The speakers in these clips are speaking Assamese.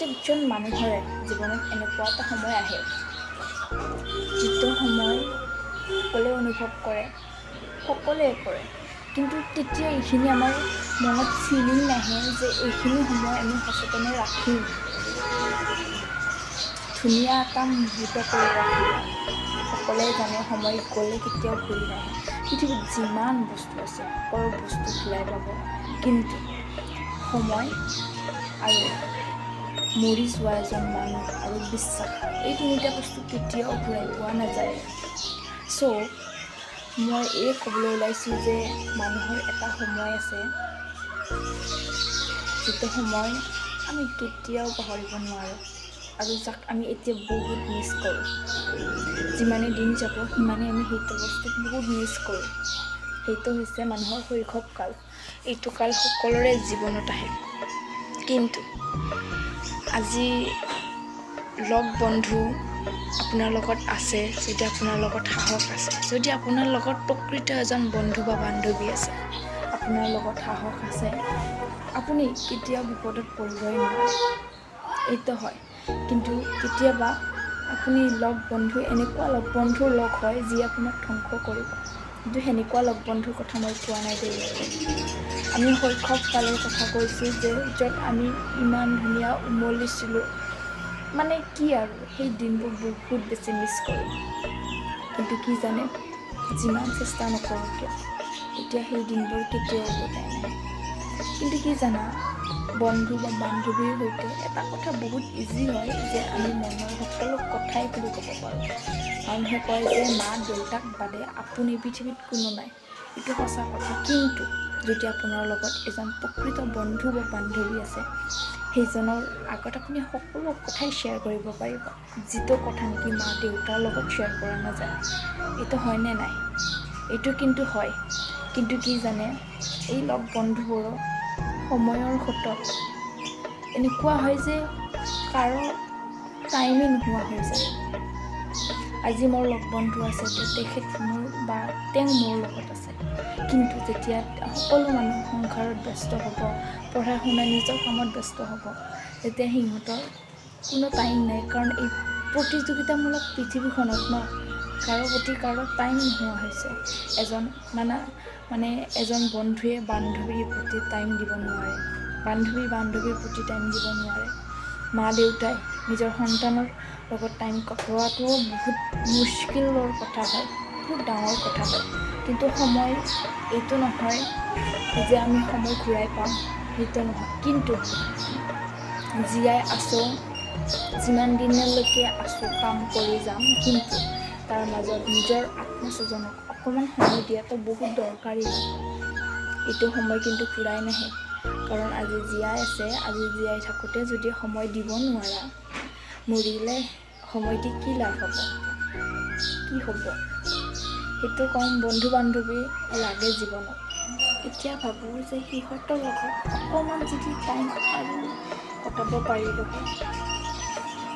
প্ৰত্যেকজন মানুহৰে জীৱনত এনেকুৱা এটা সময় আহে যিটো সময় সকলোৱে অনুভৱ কৰে, সকলোৱে কিন্তু তেতিয়া এইখিনি আমাৰ মনত ফিলিং নাহে যে এইখিনি সময় আমি সচেতনে ৰাখিম, ধুনীয়া এটা মুহূৰ্ত কৰি ৰাখিম। সকলোৱে জানে সময় গ'লে কেতিয়াও ঘূৰি নাহে। পৃথিৱীত যিমান বস্তু আছে সকলো বস্তু ঘূৰাই পাব, কিন্তু সময় আৰু মৰি যোৱা এজন মানুহ আৰু বিশ্বাস, এই তিনিটা বস্তু কেতিয়াও ঘূৰাই পোৱা নাযায়। মই এই ক'বলৈ ওলাইছোঁ যে মানুহৰ এটা সময় আছে যিটো সময় আমি কেতিয়াও পাহৰিব নোৱাৰোঁ আৰু যাক আমি এতিয়া বহুত মিছ কৰোঁ। যিমানে দিন যাব সিমানে আমি সেইটো বস্তুক বহুত মিছ কৰোঁ। সেইটো হৈছে মানুহৰ শৈশৱ কাল। এইটো কাল সকলোৰে জীৱনত আহে, কিন্তু আজি লগ বন্ধু আপোনাৰ লগত আছে, যদি আপোনাৰ লগত সাহস আছে, যদি আপোনাৰ লগত প্ৰকৃত এজন বন্ধু বা বান্ধৱী আছে, আপোনাৰ লগত সাহস আছে, আপুনি কেতিয়াও বিপদত পৰিবই নোৱাৰে। এইটো হয়, কিন্তু কেতিয়াবা আপুনি এনেকুৱা লগ বন্ধুৰ লগ হয় যিয়ে আপোনাক ধ্বংস কৰিব, কিন্তু সেনেকুৱা লগ বন্ধুৰ কথা মই কোৱা নাই দেই। আমি শৈশৱ কালৰ কথা কৈছোঁ, যে য'ত আমি ইমান ধুনীয়া উমলিছিলোঁ, মানে কি আৰু সেই দিনবোৰ বহুত বেছি মিছ কৰোঁ। কিন্তু কি জানে, যিমান চেষ্টা নকৰোঁ কিয় এতিয়া সেই দিনবোৰ কেতিয়াও উভতাই নাহে। কিন্তু কি জানা, বন্ধু বা বান্ধৱীৰ সৈতে এটা কথা বহুত ইজি হয় যে আমি মনৰ সকলো কথাই খুলি ক'ব পাৰোঁ। মানুহে কয় যে মা দেউতাক বাদে আপুনি পৃথিৱীত কোনো নাই, এইটো সঁচা কথা। কিন্তু যদি আপোনাৰ লগত এজন প্ৰকৃত বন্ধু বা বান্ধৱী আছে, সেইজনৰ আগত আপুনি সকলো কথাই শ্বেয়াৰ কৰিব পাৰিব, যিটো কথা নেকি মা দেউতাৰ লগত শ্বেয়াৰ কৰা নাযায়। এইটো হয়নে নাই? এইটো কিন্তু হয়। কিন্তু কি জানে, এই লগ বন্ধুবোৰৰ সময়ৰ সোঁতত এনেকুৱা হয় যে কাৰো টাইমেই নোহোৱা হৈ যায়। আজি মোৰ লগ বন্ধু আছে, তেওঁ মোৰ লগত আছে, কিন্তু যেতিয়া সকলো মানুহ সংসাৰত ব্যস্ত হ'ব, পঢ়া শুনা নিজৰ কামত ব্যস্ত হ'ব, তেতিয়া সিহঁতৰ কোনো টাইম নাই। কাৰণ এই প্ৰতিযোগিতামূলক পৃথিৱীখনত কাৰো প্ৰতি কাৰো টাইম নোহোৱা হৈছে। এজন বন্ধুৱে বান্ধৱীৰ প্ৰতি টাইম দিব নোৱাৰে, বান্ধৱী বান্ধৱীৰ প্ৰতি টাইম দিব নোৱাৰে। মা দেউতাই নিজৰ সন্তানৰ লগত টাইম কটোৱাটোও বহুত মুস্কিলৰ কথা হয়, বহুত ডাঙৰ কথা হয়। কিন্তু সময় এইটো নহয় যে আমি সময় ঘূৰাই পাম, সেইটো নহয়। কিন্তু জীয়াই আছোঁ, যিমান দিনলৈকে আছোঁ কাম কৰি যাম, কিন্তু তাৰ মাজত নিজৰ আত্মস্বজনক অকণমান সময় দিয়াটো বহুত দৰকাৰী হয়। এইটো সময় কিন্তু ঘূৰাই নাহে। কাৰণ আজি জীয়াই আছে, আজি জীয়াই থাকোঁতে যদি সময় দিব নোৱাৰা, মৰিলে সময় দি কি লাভ হ'ব, কি হ'ব? সেইটো কম বন্ধু বান্ধৱী লাগে জীৱনত। এতিয়া ভাবোঁ যে সিহঁতৰ লগত অকণমান যদি টাইম আৰু কটাব পাৰিলোঁ হয়,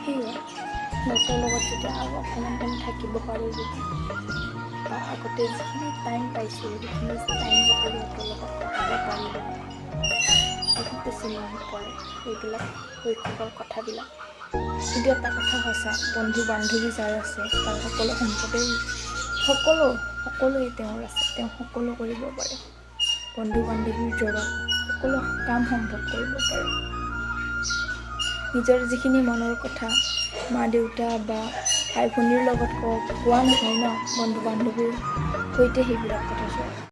সেয়ে সিহঁতৰ লগত যদি আৰু অকণমান টাইম থাকিব পাৰোঁ, যদি বা আগতে যিখিনি টাইম পাইছোঁ সেইখিনি টাইম যাতে সিহঁতৰ লগত কটাব পাৰিলোঁ হয়। বহুত বেছি মনত পৰে এইবিলাক শৈশৱৰ কথাবিলাক। কিন্তু এটা কথা সঁচা, বন্ধু বান্ধৱী যাৰ আছে তাৰ সকলো সম্পদেই সকলোৱে তেওঁৰ আছে, তেওঁ সকলো কৰিব পাৰে। বন্ধু বান্ধৱীৰ জোৰত সকলো কাম সম্ভৱ কৰিব পাৰে। নিজৰ যিখিনি মনৰ কথা মা দেউতা বা ভাই ভনীৰ লগত কোৱা নহয় বন্ধু বান্ধৱীৰ সৈতে সেইবিলাক কথা শ্বেয়াৰ